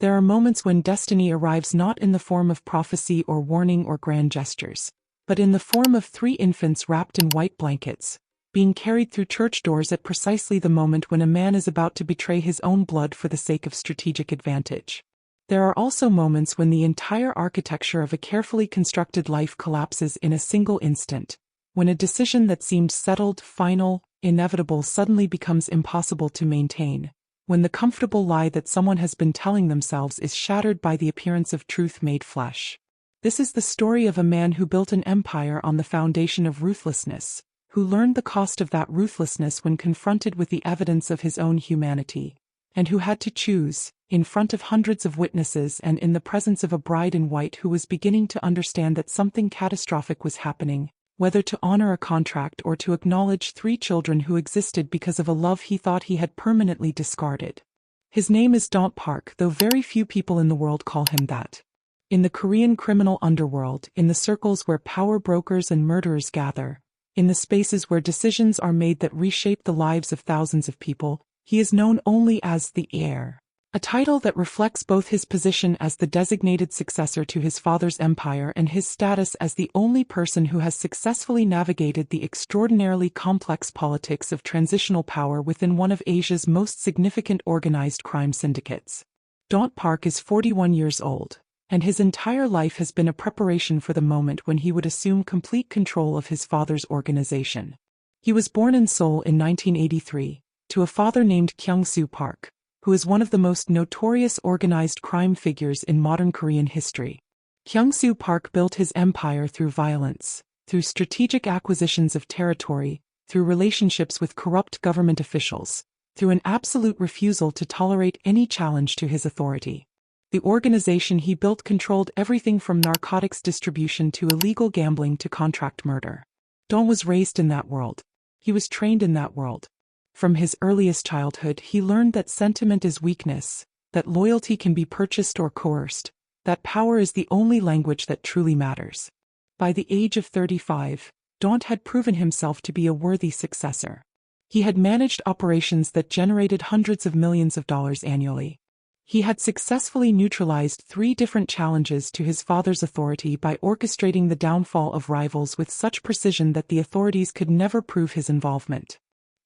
There are moments when destiny arrives not in the form of prophecy or warning or grand gestures, but in the form of three infants wrapped in white blankets, being carried through church doors at precisely the moment when a man is about to betray his own blood for the sake of strategic advantage. There are also moments when the entire architecture of a carefully constructed life collapses in a single instant, when a decision that seemed settled, final, inevitable suddenly becomes impossible to maintain, when the comfortable lie that someone has been telling themselves is shattered by the appearance of truth made flesh. This is the story of a man who built an empire on the foundation of ruthlessness, who learned the cost of that ruthlessness when confronted with the evidence of his own humanity, and who had to choose, in front of hundreds of witnesses and in the presence of a bride in white who was beginning to understand that something catastrophic was happening, whether to honor a contract or to acknowledge three children who existed because of a love he thought he had permanently discarded. His name is Daunt Park, though very few people in the world call him that. In the Korean criminal underworld, in the circles where power brokers and murderers gather, in the spaces where decisions are made that reshape the lives of thousands of people, he is known only as the heir. A title that reflects both his position as the designated successor to his father's empire and his status as the only person who has successfully navigated the extraordinarily complex politics of transitional power within one of Asia's most significant organized crime syndicates. Daunt Park is 41 years old, and his entire life has been a preparation for the moment when he would assume complete control of his father's organization. He was born in Seoul in 1983, to a father named Kyung-soo Park, who is one of the most notorious organized crime figures in modern Korean history. Kyung-soo Park built his empire through violence, through strategic acquisitions of territory, through relationships with corrupt government officials, through an absolute refusal to tolerate any challenge to his authority. The organization he built controlled everything from narcotics distribution to illegal gambling to contract murder. Daunt was raised in that world. He was trained in that world. From his earliest childhood, he learned that sentiment is weakness, that loyalty can be purchased or coerced, that power is the only language that truly matters. By the age of 35, Daunt had proven himself to be a worthy successor. He had managed operations that generated hundreds of millions of dollars annually. He had successfully neutralized 3 different challenges to his father's authority by orchestrating the downfall of rivals with such precision that the authorities could never prove his involvement.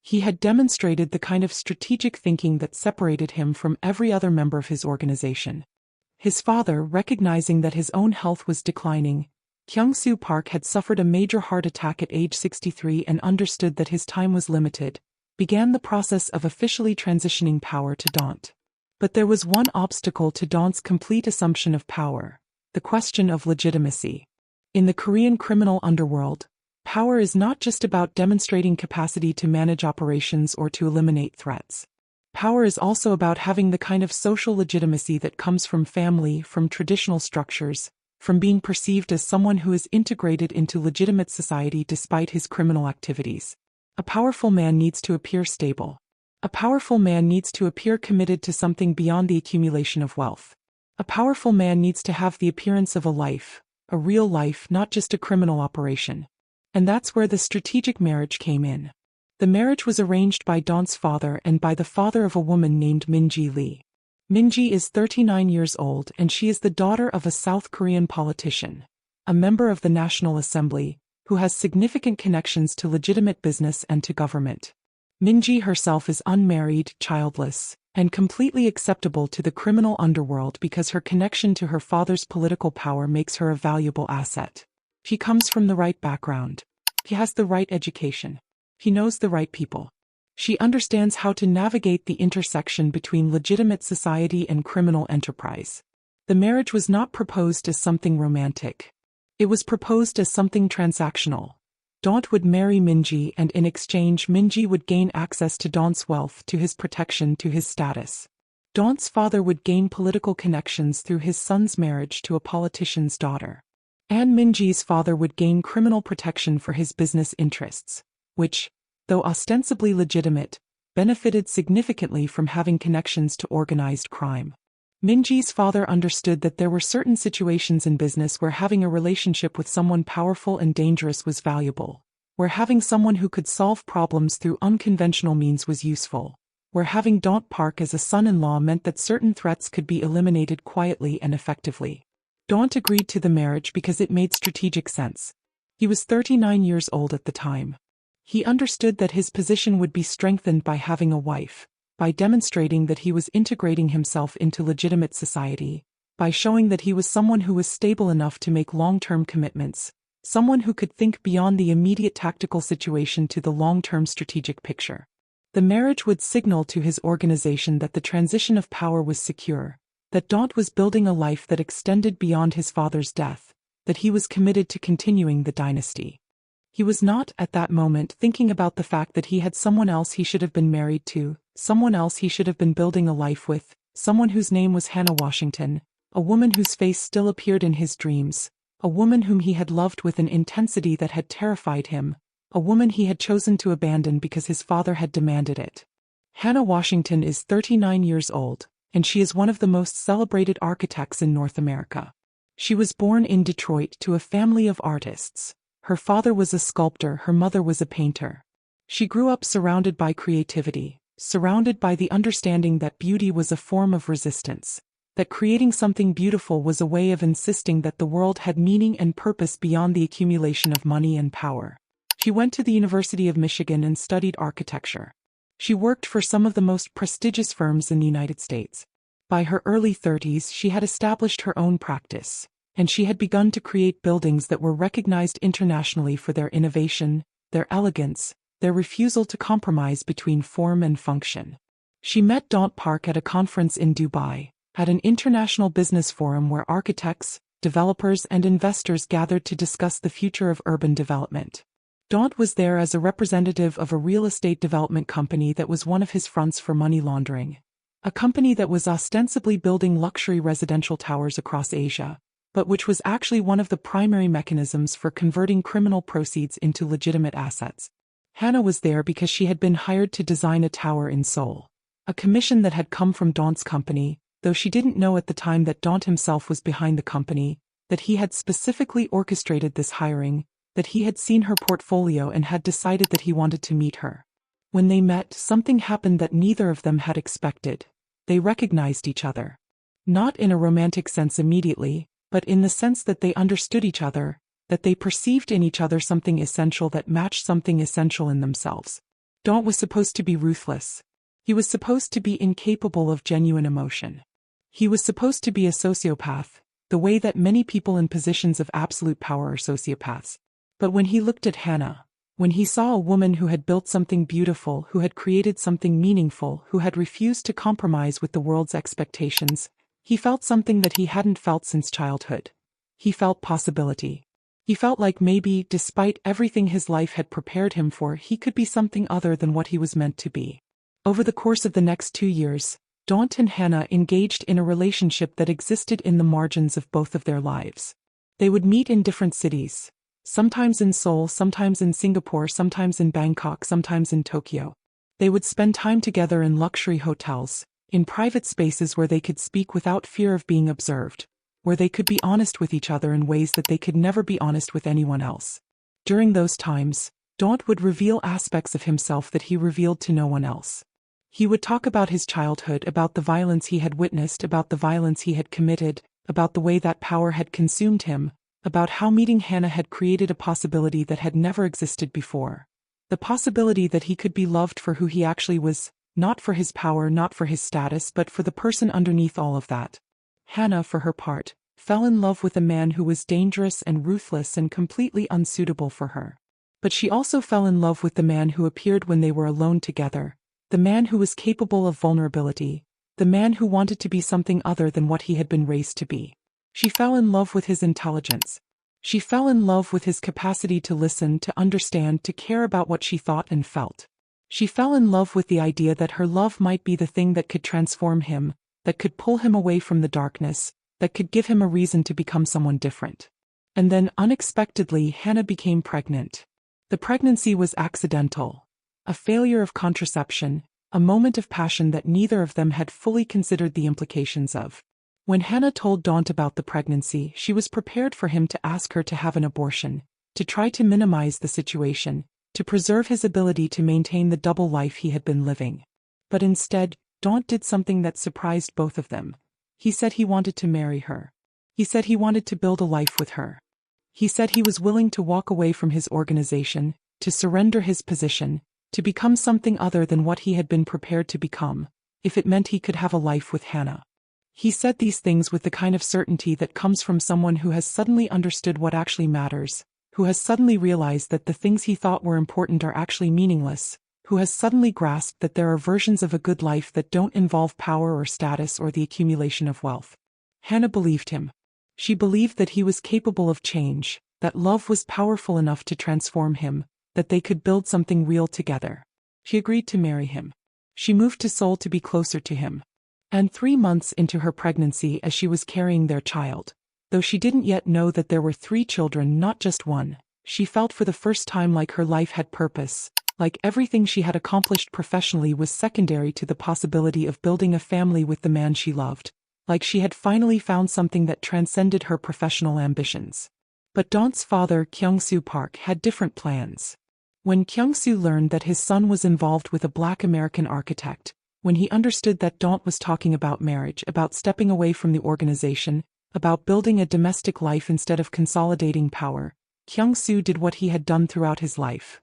He had demonstrated the kind of strategic thinking that separated him from every other member of his organization. His father, recognizing that his own health was declining, Kyung-soo Park had suffered a major heart attack at age 63 and understood that his time was limited, began the process of officially transitioning power to Daunt. But there was one obstacle to Daunt's complete assumption of power: the question of legitimacy. In the Korean criminal underworld, power is not just about demonstrating capacity to manage operations or to eliminate threats. Power is also about having the kind of social legitimacy that comes from family, from traditional structures, from being perceived as someone who is integrated into legitimate society despite his criminal activities. A powerful man needs to appear stable. A powerful man needs to appear committed to something beyond the accumulation of wealth. A powerful man needs to have the appearance of a life, a real life, not just a criminal operation. And that's where the strategic marriage came in. The marriage was arranged by Daunt's father and by the father of a woman named Min-ji Lee. Min-ji is 39 years old and she is the daughter of a South Korean politician, a member of the National Assembly, who has significant connections to legitimate business and to government. Min-ji herself is unmarried, childless, and completely acceptable to the criminal underworld because her connection to her father's political power makes her a valuable asset. She comes from the right background. She has the right education. She knows the right people. She understands how to navigate the intersection between legitimate society and criminal enterprise. The marriage was not proposed as something romantic. It was proposed as something transactional. Daunt would marry Min-ji, and in exchange Min-ji would gain access to Daunt's wealth, to his protection, to his status. Daunt's father would gain political connections through his son's marriage to a politician's daughter. And Min-ji's father would gain criminal protection for his business interests, which, though ostensibly legitimate, benefited significantly from having connections to organized crime. Min-ji's father understood that there were certain situations in business where having a relationship with someone powerful and dangerous was valuable, where having someone who could solve problems through unconventional means was useful, where having Daunt Park as a son-in-law meant that certain threats could be eliminated quietly and effectively. Daunt agreed to the marriage because it made strategic sense. He was 39 years old at the time. He understood that his position would be strengthened by having a wife, by demonstrating that he was integrating himself into legitimate society, by showing that he was someone who was stable enough to make long-term commitments, someone who could think beyond the immediate tactical situation to the long-term strategic picture. The marriage would signal to his organization that the transition of power was secure, that Daunt was building a life that extended beyond his father's death, that he was committed to continuing the dynasty. He was not, at that moment, thinking about the fact that he had someone else he should have been married to, someone else he should have been building a life with, someone whose name was Hannah Washington, a woman whose face still appeared in his dreams, a woman whom he had loved with an intensity that had terrified him, a woman he had chosen to abandon because his father had demanded it. Hannah Washington is 39 years old, and she is one of the most celebrated architects in North America. She was born in Detroit to a family of artists. Her father was a sculptor, her mother was a painter. She grew up surrounded by creativity, surrounded by the understanding that beauty was a form of resistance, that creating something beautiful was a way of insisting that the world had meaning and purpose beyond the accumulation of money and power. She went to the University of Michigan and studied architecture. She worked for some of the most prestigious firms in the United States. By her early 30s, she had established her own practice, and she had begun to create buildings that were recognized internationally for their innovation, their elegance, their refusal to compromise between form and function. She met Daunt Park at a conference in Dubai, at an international business forum where architects, developers, and investors gathered to discuss the future of urban development. Daunt was there as a representative of a real estate development company that was one of his fronts for money laundering, a company that was ostensibly building luxury residential towers across Asia, but which was actually one of the primary mechanisms for converting criminal proceeds into legitimate assets. Hannah was there because she had been hired to design a tower in Seoul, a commission that had come from Daunt's company, though she didn't know at the time that Daunt himself was behind the company, that he had specifically orchestrated this hiring, that he had seen her portfolio and had decided that he wanted to meet her. When they met, something happened that neither of them had expected. They recognized each other. Not in a romantic sense immediately, but in the sense that they understood each other, that they perceived in each other something essential that matched something essential in themselves. Daunt was supposed to be ruthless. He was supposed to be incapable of genuine emotion. He was supposed to be a sociopath, the way that many people in positions of absolute power are sociopaths. But when he looked at Hannah, when he saw a woman who had built something beautiful, who had created something meaningful, who had refused to compromise with the world's expectations, he felt something that he hadn't felt since childhood. He felt possibility. He felt like maybe, despite everything his life had prepared him for, he could be something other than what he was meant to be. Over the course of the next 2 years, Daunt and Hannah engaged in a relationship that existed in the margins of both of their lives. They would meet in different cities, sometimes in Seoul, sometimes in Singapore, sometimes in Bangkok, sometimes in Tokyo. They would spend time together in luxury hotels, in private spaces where they could speak without fear of being observed, where they could be honest with each other in ways that they could never be honest with anyone else. During those times, Daunt would reveal aspects of himself that he revealed to no one else. He would talk about his childhood, about the violence he had witnessed, about the violence he had committed, about the way that power had consumed him, about how meeting Hannah had created a possibility that had never existed before. The possibility that he could be loved for who he actually was, not for his power, not for his status, but for the person underneath all of that. Hannah, for her part, fell in love with a man who was dangerous and ruthless and completely unsuitable for her. But she also fell in love with the man who appeared when they were alone together, the man who was capable of vulnerability, the man who wanted to be something other than what he had been raised to be. She fell in love with his intelligence. She fell in love with his capacity to listen, to understand, to care about what she thought and felt. She fell in love with the idea that her love might be the thing that could transform him, that could pull him away from the darkness, that could give him a reason to become someone different. And then, unexpectedly, Hannah became pregnant. The pregnancy was accidental, a failure of contraception, a moment of passion that neither of them had fully considered the implications of. When Hannah told Daunt about the pregnancy, she was prepared for him to ask her to have an abortion, to try to minimize the situation, to preserve his ability to maintain the double life he had been living. But instead, Daunt did something that surprised both of them. He said he wanted to marry her. He said he wanted to build a life with her. He said he was willing to walk away from his organization, to surrender his position, to become something other than what he had been prepared to become, if it meant he could have a life with Hannah. He said these things with the kind of certainty that comes from someone who has suddenly understood what actually matters, who has suddenly realized that the things he thought were important are actually meaningless, who has suddenly grasped that there are versions of a good life that don't involve power or status or the accumulation of wealth. Hannah believed him. She believed that he was capable of change, that love was powerful enough to transform him, that they could build something real together. She agreed to marry him. She moved to Seoul to be closer to him. And 3 months into her pregnancy, as she was carrying their child, though she didn't yet know that there were 3 children, not just one, she felt for the first time like her life had purpose, like everything she had accomplished professionally was secondary to the possibility of building a family with the man she loved, like she had finally found something that transcended her professional ambitions. But Daunt's father, Kyung-soo Park, had different plans. When Kyung-soo learned that his son was involved with a Black American architect, when he understood that Daunt was talking about marriage, about stepping away from the organization, about building a domestic life instead of consolidating power, Kyung-soo did what he had done throughout his life.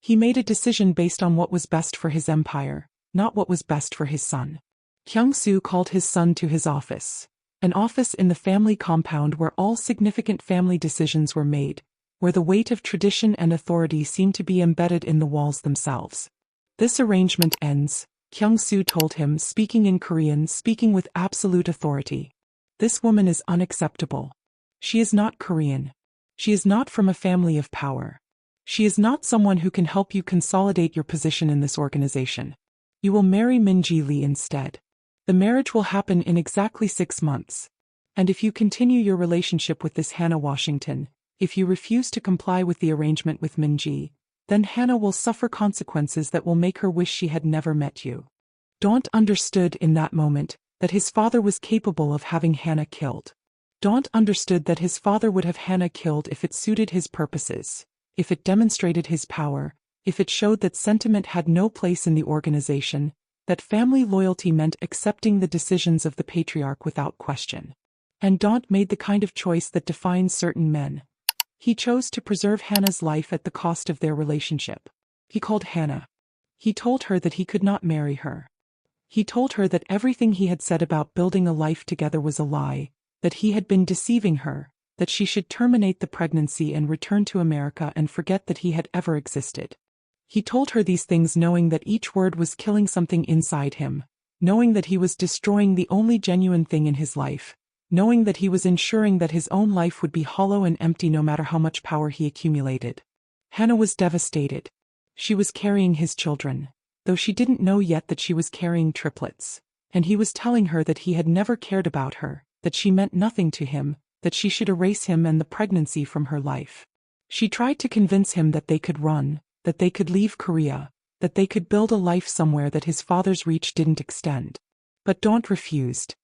He made a decision based on what was best for his empire, not what was best for his son. Kyung-soo called his son to his office, an office in the family compound where all significant family decisions were made, where the weight of tradition and authority seemed to be embedded in the walls themselves. This arrangement ends, Kyung-soo told him, speaking in Korean, speaking with absolute authority. This woman is unacceptable. She is not Korean. She is not from a family of power. She is not someone who can help you consolidate your position in this organization. You will marry Min-ji Lee instead. The marriage will happen in exactly 6 months. And if you continue your relationship with this Hannah Washington, if you refuse to comply with the arrangement with Min-ji, then Hannah will suffer consequences that will make her wish she had never met you. Daunt understood in that moment that his father was capable of having Hannah killed. Daunt understood that his father would have Hannah killed if it suited his purposes, if it demonstrated his power, if it showed that sentiment had no place in the organization, that family loyalty meant accepting the decisions of the patriarch without question. And Daunt made the kind of choice that defines certain men. He chose to preserve Hannah's life at the cost of their relationship. He called Hannah. He told her that he could not marry her. He told her that everything he had said about building a life together was a lie, that he had been deceiving her, that she should terminate the pregnancy and return to America and forget that he had ever existed. He told her these things knowing that each word was killing something inside him, knowing that he was destroying the only genuine thing in his life, knowing that he was ensuring that his own life would be hollow and empty no matter how much power he accumulated. Hannah was devastated. She was carrying his children, though she didn't know yet that she was carrying triplets, and he was telling her that he had never cared about her, that she meant nothing to him, that she should erase him and the pregnancy from her life. She tried to convince him that they could run, that they could leave Korea, that they could build a life somewhere that his father's reach didn't extend. But Daunt refused.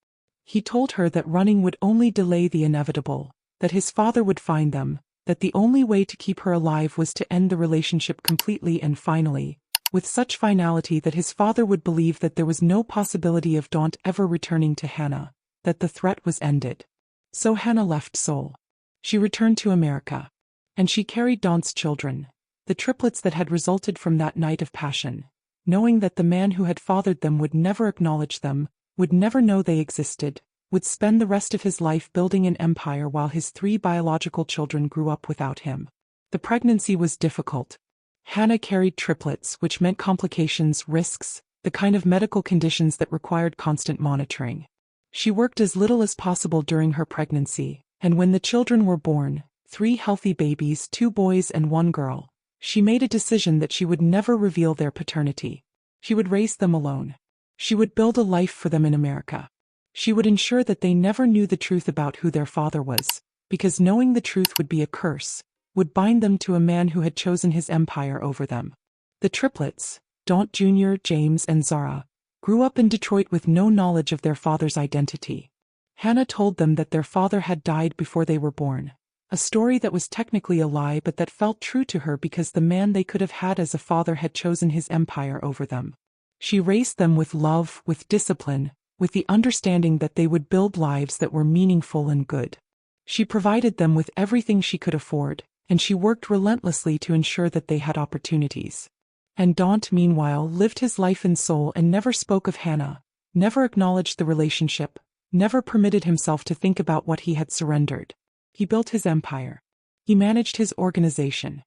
He told her that running would only delay the inevitable, that his father would find them, that the only way to keep her alive was to end the relationship completely and finally, with such finality that his father would believe that there was no possibility of Daunt ever returning to Hannah, that the threat was ended. So Hannah left Seoul. She returned to America. And she carried Daunt's children, the triplets that had resulted from that night of passion, knowing that the man who had fathered them would never acknowledge them, would never know they existed, would spend the rest of his life building an empire while his 3 biological children grew up without him. The pregnancy was difficult. Hannah carried triplets, which meant complications, risks, the kind of medical conditions that required constant monitoring. She worked as little as possible during her pregnancy, and when the children were born, 3 healthy babies, 2 boys and 1 girl, she made a decision that she would never reveal their paternity. She would raise them alone. She would build a life for them in America. She would ensure that they never knew the truth about who their father was, because knowing the truth would be a curse, would bind them to a man who had chosen his empire over them. The triplets, Daunt Jr., James and Zara, grew up in Detroit with no knowledge of their father's identity. Hannah told them that their father had died before they were born, a story that was technically a lie but that felt true to her because the man they could have had as a father had chosen his empire over them. She raised them with love, with discipline, with the understanding that they would build lives that were meaningful and good. She provided them with everything she could afford, and she worked relentlessly to ensure that they had opportunities. And Daunt, meanwhile, lived his life in Seoul and never spoke of Hannah, never acknowledged the relationship, never permitted himself to think about what he had surrendered. He built his empire. He managed his organization.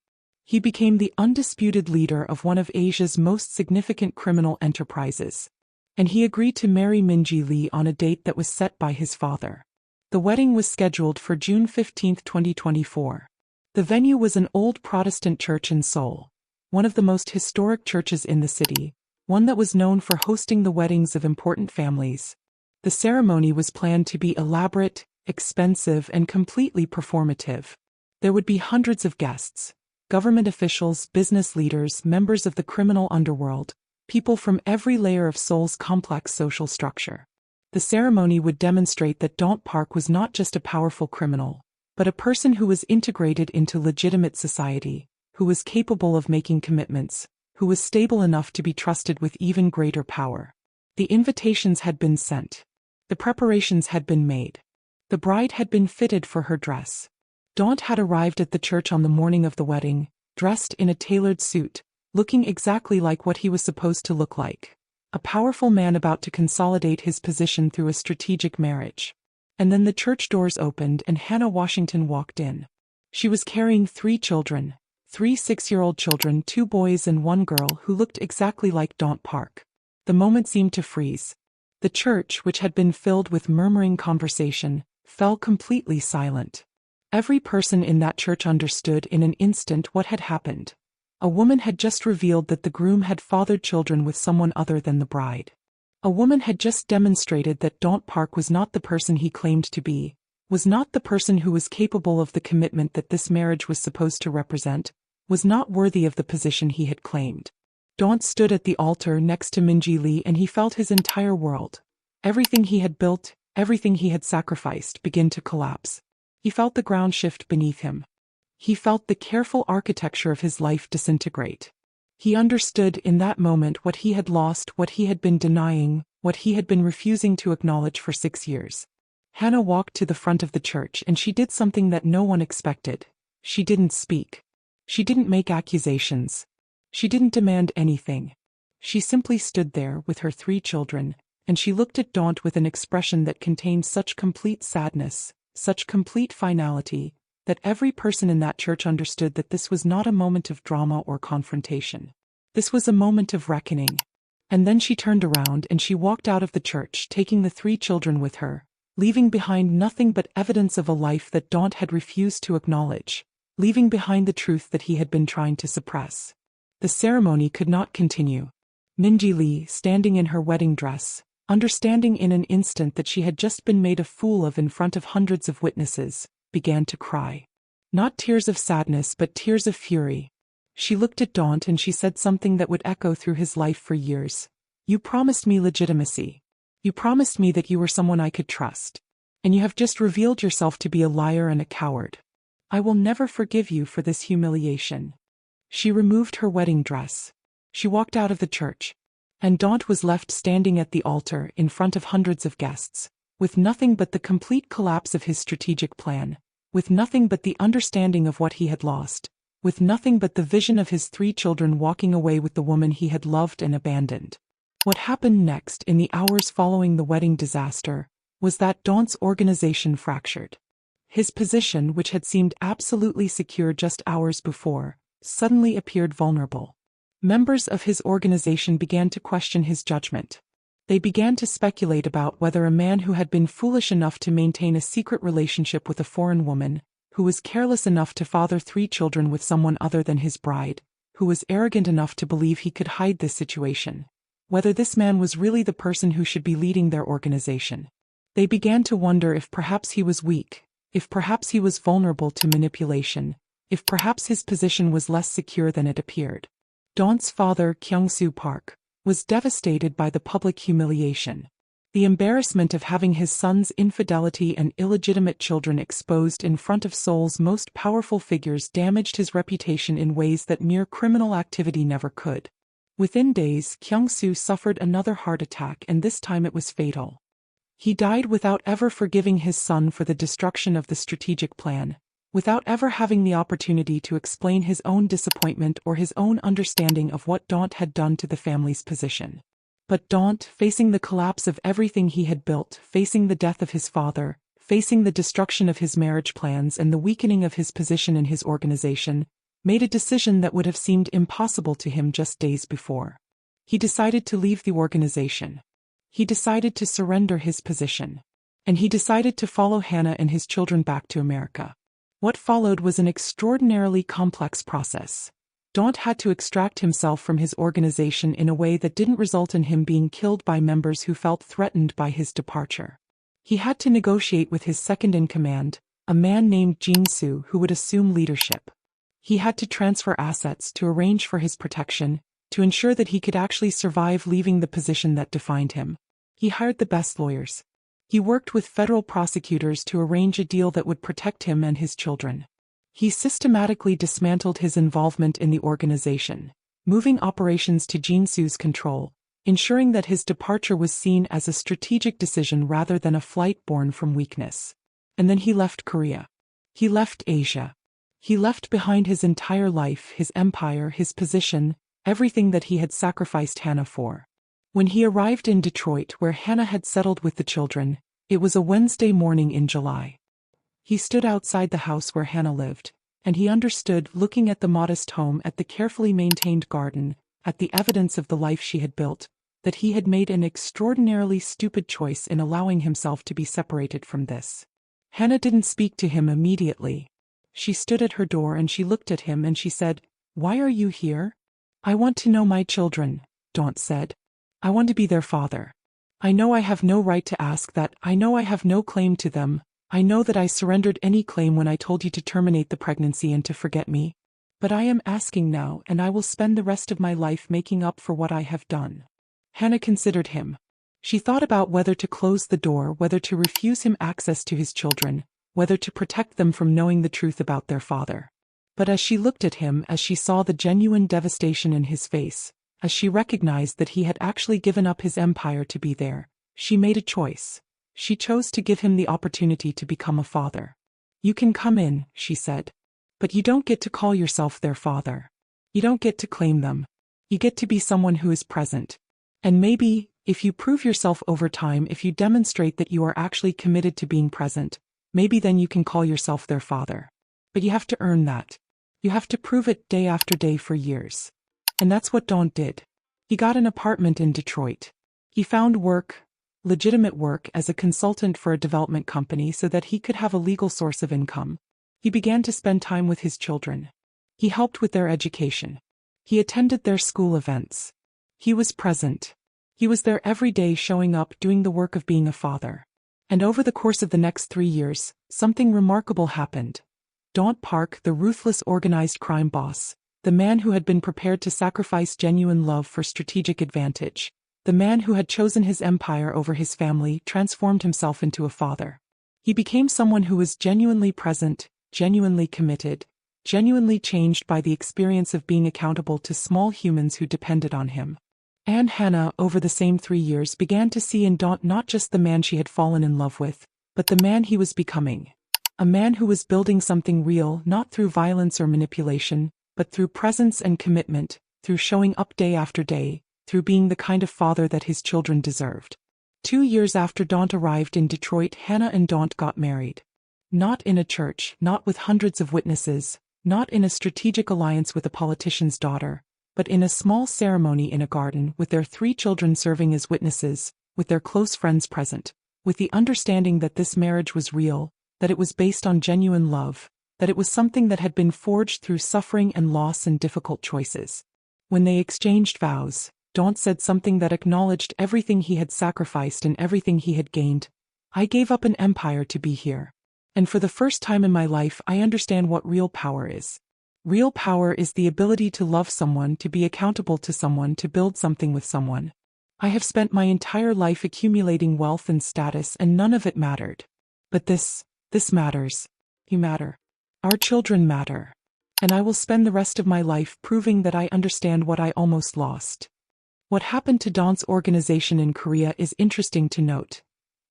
He became the undisputed leader of one of Asia's most significant criminal enterprises. And he agreed to marry Minji Lee on a date that was set by his father. The wedding was scheduled for June 15, 2024. The venue was an old Protestant church in Seoul, one of the most historic churches in the city, one that was known for hosting the weddings of important families. The ceremony was planned to be elaborate, expensive, and completely performative. There would be hundreds of guests, government officials, business leaders, members of the criminal underworld, people from every layer of Seoul's complex social structure. The ceremony would demonstrate that Daunt Park was not just a powerful criminal, but a person who was integrated into legitimate society, who was capable of making commitments, who was stable enough to be trusted with even greater power. The invitations had been sent. The preparations had been made. The bride had been fitted for her dress. Daunt had arrived at the church on the morning of the wedding, dressed in a tailored suit, looking exactly like what he was supposed to look like. A powerful man about to consolidate his position through a strategic marriage. And then the church doors opened and Hannah Washington walked in. She was carrying 3 children, 3 6-year-old children, 2 boys and 1 girl who looked exactly like Daunt Park. The moment seemed to freeze. The church, which had been filled with murmuring conversation, fell completely silent. Every person in that church understood in an instant what had happened. A woman had just revealed that the groom had fathered children with someone other than the bride. A woman had just demonstrated that Daunt Park was not the person he claimed to be, was not the person who was capable of the commitment that this marriage was supposed to represent, was not worthy of the position he had claimed. Daunt stood at the altar next to Minji Lee and he felt his entire world, everything he had built, everything he had sacrificed, begin to collapse. He felt the ground shift beneath him. He felt the careful architecture of his life disintegrate. He understood in that moment what he had lost, what he had been denying, what he had been refusing to acknowledge for 6 years. Hannah walked to the front of the church and she did something that no one expected. She didn't speak. She didn't make accusations. She didn't demand anything. She simply stood there with her 3 children, and she looked at Daunt with an expression that contained such complete sadness, such complete finality, that every person in that church understood that this was not a moment of drama or confrontation. This was a moment of reckoning. And then she turned around and she walked out of the church, taking the 3 children with her, leaving behind nothing but evidence of a life that Daunt had refused to acknowledge, leaving behind the truth that he had been trying to suppress. The ceremony could not continue. Minji Lee, standing in her wedding dress, understanding in an instant that she had just been made a fool of in front of hundreds of witnesses, began to cry. Not tears of sadness but tears of fury. She looked at Daunt and she said something that would echo through his life for years. "You promised me legitimacy. You promised me that you were someone I could trust. And you have just revealed yourself to be a liar and a coward. I will never forgive you for this humiliation." She removed her wedding dress. She walked out of the church. And Daunt was left standing at the altar in front of hundreds of guests, with nothing but the complete collapse of his strategic plan, with nothing but the understanding of what he had lost, with nothing but the vision of his 3 children walking away with the woman he had loved and abandoned. What happened next in the hours following the wedding disaster was that Daunt's organization fractured. His position, which had seemed absolutely secure just hours before, suddenly appeared vulnerable. Members of his organization began to question his judgment. They began to speculate about whether a man who had been foolish enough to maintain a secret relationship with a foreign woman, who was careless enough to father 3 children with someone other than his bride, who was arrogant enough to believe he could hide this situation, whether this man was really the person who should be leading their organization. They began to wonder if perhaps he was weak, if perhaps he was vulnerable to manipulation, if perhaps his position was less secure than it appeared. Daunt's father, Kyung-soo Park, was devastated by the public humiliation. The embarrassment of having his son's infidelity and illegitimate children exposed in front of Seoul's most powerful figures damaged his reputation in ways that mere criminal activity never could. Within days, Kyung-soo suffered another heart attack, and this time it was fatal. He died without ever forgiving his son for the destruction of the strategic plan, without ever having the opportunity to explain his own disappointment or his own understanding of what Daunt had done to the family's position. But Daunt, facing the collapse of everything he had built, facing the death of his father, facing the destruction of his marriage plans and the weakening of his position in his organization, made a decision that would have seemed impossible to him just days before. He decided to leave the organization. He decided to surrender his position. And he decided to follow Hannah and his children back to America. What followed was an extraordinarily complex process. Daunt had to extract himself from his organization in a way that didn't result in him being killed by members who felt threatened by his departure. He had to negotiate with his second-in-command, a man named Jin-soo, who would assume leadership. He had to transfer assets to arrange for his protection, to ensure that he could actually survive leaving the position that defined him. He hired the best lawyers. He worked with federal prosecutors to arrange a deal that would protect him and his children. He systematically dismantled his involvement in the organization, moving operations to Jin-soo's control, ensuring that his departure was seen as a strategic decision rather than a flight born from weakness. And then he left Korea. He left Asia. He left behind his entire life, his empire, his position, everything that he had sacrificed Hannah for. When he arrived in Detroit, where Hannah had settled with the children, it was a Wednesday morning in July. He stood outside the house where Hannah lived, and he understood, looking at the modest home, at the carefully maintained garden, at the evidence of the life she had built, that he had made an extraordinarily stupid choice in allowing himself to be separated from this. Hannah didn't speak to him immediately. She stood at her door and she looked at him and she said, "Why are you here?" "I want to know my children," Daunt said. "I want to be their father. I know I have no right to ask that. I know I have no claim to them. I know that I surrendered any claim when I told you to terminate the pregnancy and to forget me. But I am asking now, and I will spend the rest of my life making up for what I have done." Hannah considered him. She thought about whether to close the door, whether to refuse him access to his children, whether to protect them from knowing the truth about their father. But as she looked at him, as she saw the genuine devastation in his face, as she recognized that he had actually given up his empire to be there, she made a choice. She chose to give him the opportunity to become a father. "You can come in," she said. "But you don't get to call yourself their father. You don't get to claim them. You get to be someone who is present. And maybe, if you prove yourself over time, if you demonstrate that you are actually committed to being present, maybe then you can call yourself their father. But you have to earn that. You have to prove it day after day for years." And that's what Daunt did. He got an apartment in Detroit. He found work, legitimate work, as a consultant for a development company so that he could have a legal source of income. He began to spend time with his children. He helped with their education. He attended their school events. He was present. He was there every day, showing up, doing the work of being a father. And over the course of the next 3 years, something remarkable happened. Daunt Park, the ruthless organized crime boss, the man who had been prepared to sacrifice genuine love for strategic advantage, the man who had chosen his empire over his family, transformed himself into a father. He became someone who was genuinely present, genuinely committed, genuinely changed by the experience of being accountable to small humans who depended on him. And Hannah, over the same 3 years, began to see in Daunt not just the man she had fallen in love with, but the man he was becoming. A man who was building something real, not through violence or manipulation, but through presence and commitment, through showing up day after day, through being the kind of father that his children deserved. 2 years after Daunt arrived in Detroit, Hannah and Daunt got married. Not in a church, not with hundreds of witnesses, not in a strategic alliance with a politician's daughter, but in a small ceremony in a garden, with their 3 children serving as witnesses, with their close friends present, with the understanding that this marriage was real, that it was based on genuine love, that it was something that had been forged through suffering and loss and difficult choices. When they exchanged vows, Daunt said something that acknowledged everything he had sacrificed and everything he had gained. "I gave up an empire to be here. And for the first time in my life, I understand what real power is. Real power is the ability to love someone, to be accountable to someone, to build something with someone. I have spent my entire life accumulating wealth and status, and none of it mattered. But this matters. You matter. Our children matter. And I will spend the rest of my life proving that I understand what I almost lost. What happened to Daunt's organization in Korea is interesting to note.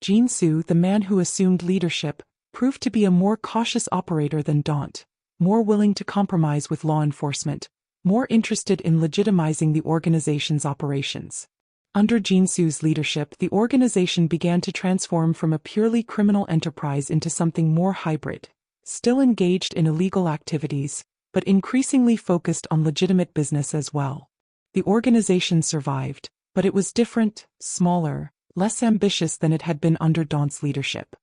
Jin-soo, the man who assumed leadership, proved to be a more cautious operator than Daunt, more willing to compromise with law enforcement, more interested in legitimizing the organization's operations. Under Jin-soo's leadership, the organization began to transform from a purely criminal enterprise into something more hybrid, still engaged in illegal activities, but increasingly focused on legitimate business as well. The organization survived, but it was different, smaller, less ambitious than it had been under Daunt's leadership.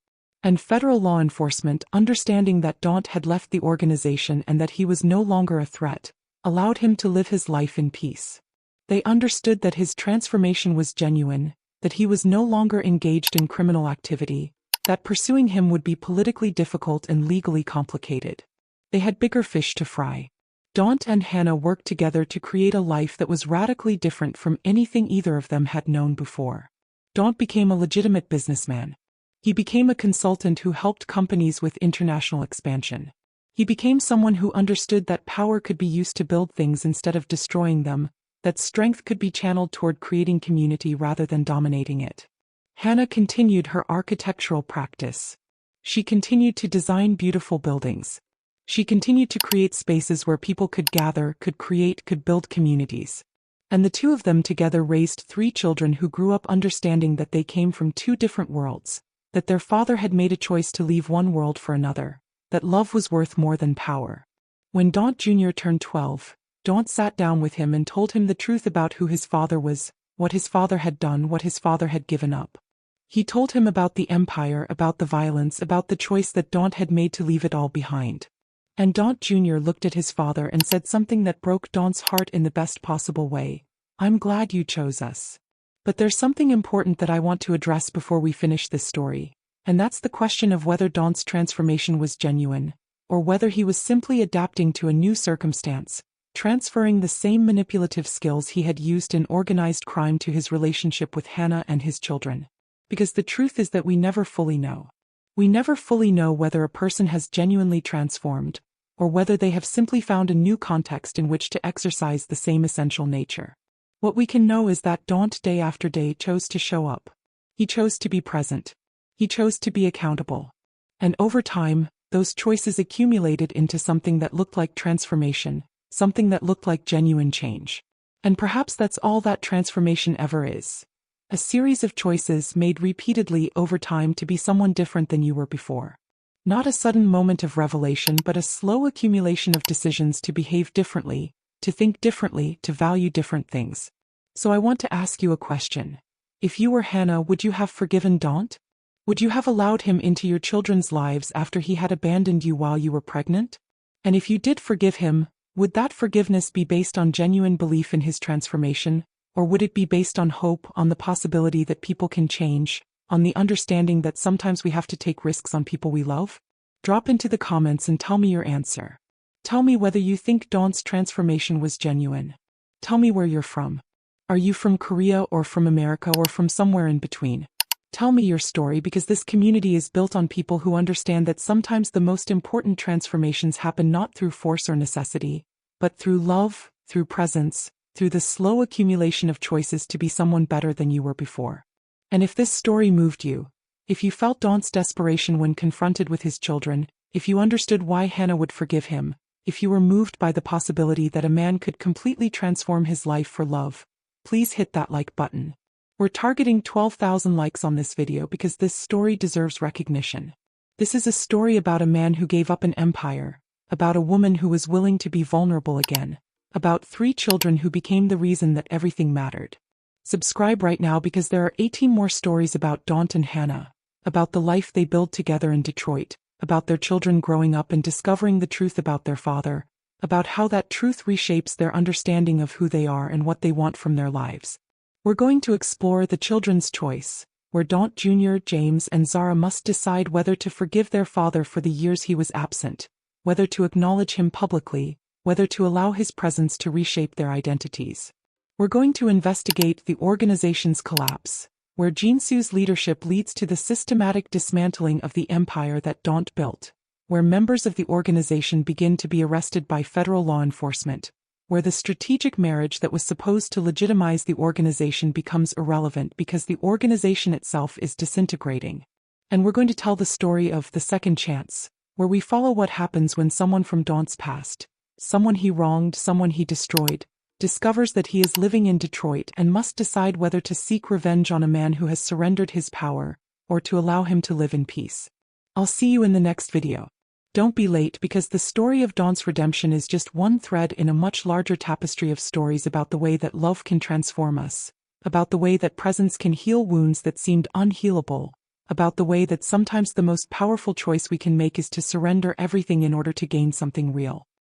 And federal law enforcement, understanding that Daunt had left the organization and that he was no longer a threat, allowed him to live his life in peace. They understood that his transformation was genuine, that he was no longer engaged in criminal activity, that pursuing him would be politically difficult and legally complicated. They had bigger fish to fry. Daunt and Hannah worked together to create a life that was radically different from anything either of them had known before. Daunt became a legitimate businessman. He became a consultant who helped companies with international expansion. He became someone who understood that power could be used to build things instead of destroying them, that strength could be channeled toward creating community rather than dominating it. Hannah continued her architectural practice. She continued to design beautiful buildings. She continued to create spaces where people could gather, could create, could build communities. And the two of them together raised 3 children who grew up understanding that they came from 2 different worlds, that their father had made a choice to leave one world for another, that love was worth more than power. When Daunt Jr. turned 12, Daunt sat down with him and told him the truth about who his father was, what his father had done, what his father had given up. He told him about the empire, about the violence, about the choice that Daunt had made to leave it all behind. And Daunt Jr. looked at his father and said something that broke Daunt's heart in the best possible way. "I'm glad you chose us. But there's something important that I want to address before we finish this story, and that's the question of whether Daunt's transformation was genuine, or whether he was simply adapting to a new circumstance, transferring the same manipulative skills he had used in organized crime to his relationship with Hannah and his children. Because the truth is that we never fully know. We never fully know whether a person has genuinely transformed, or whether they have simply found a new context in which to exercise the same essential nature. What we can know is that Daunt day after day chose to show up. He chose to be present. He chose to be accountable. And over time, those choices accumulated into something that looked like transformation, something that looked like genuine change. And perhaps that's all that transformation ever is. A series of choices made repeatedly over time to be someone different than you were before. Not a sudden moment of revelation, but a slow accumulation of decisions to behave differently, to think differently, to value different things. So I want to ask you a question. If you were Hannah, would you have forgiven Daunt? Would you have allowed him into your children's lives after he had abandoned you while you were pregnant? And if you did forgive him, would that forgiveness be based on genuine belief in his transformation, or would it be based on hope, on the possibility that people can change, on the understanding that sometimes we have to take risks on people we love? Drop into the comments and tell me your answer. Tell me whether you think Daunt's transformation was genuine. Tell me where you're from. Are you from Korea or from America or from somewhere in between? Tell me your story, because this community is built on people who understand that sometimes the most important transformations happen not through force or necessity, but through love, through presence, through the slow accumulation of choices to be someone better than you were before. And if this story moved you, if you felt Daunt's desperation when confronted with his children, if you understood why Hannah would forgive him, if you were moved by the possibility that a man could completely transform his life for love, please hit that like button. We're targeting 12,000 likes on this video because this story deserves recognition. This is a story about a man who gave up an empire, about a woman who was willing to be vulnerable again, about 3 children who became the reason that everything mattered. Subscribe right now because there are 18 more stories about Daunt and Hannah, about the life they built together in Detroit, about their children growing up and discovering the truth about their father, about how that truth reshapes their understanding of who they are and what they want from their lives. We're going to explore the children's choice, where Daunt Jr., James, and Zara must decide whether to forgive their father for the years he was absent, whether to acknowledge him publicly, whether to allow his presence to reshape their identities. We're going to investigate the organization's collapse, where Jin-soo's leadership leads to the systematic dismantling of the empire that Daunt built, where members of the organization begin to be arrested by federal law enforcement, where the strategic marriage that was supposed to legitimize the organization becomes irrelevant because the organization itself is disintegrating. And we're going to tell the story of The Second Chance, where we follow what happens when someone from Daunt's past, someone he wronged, someone he destroyed, discovers that he is living in Detroit and must decide whether to seek revenge on a man who has surrendered his power, or to allow him to live in peace. I'll see you in the next video. Don't be late, because the story of Daunt's redemption is just one thread in a much larger tapestry of stories about the way that love can transform us, about the way that presence can heal wounds that seemed unhealable, about the way that sometimes the most powerful choice we can make is to surrender everything in order to gain something real.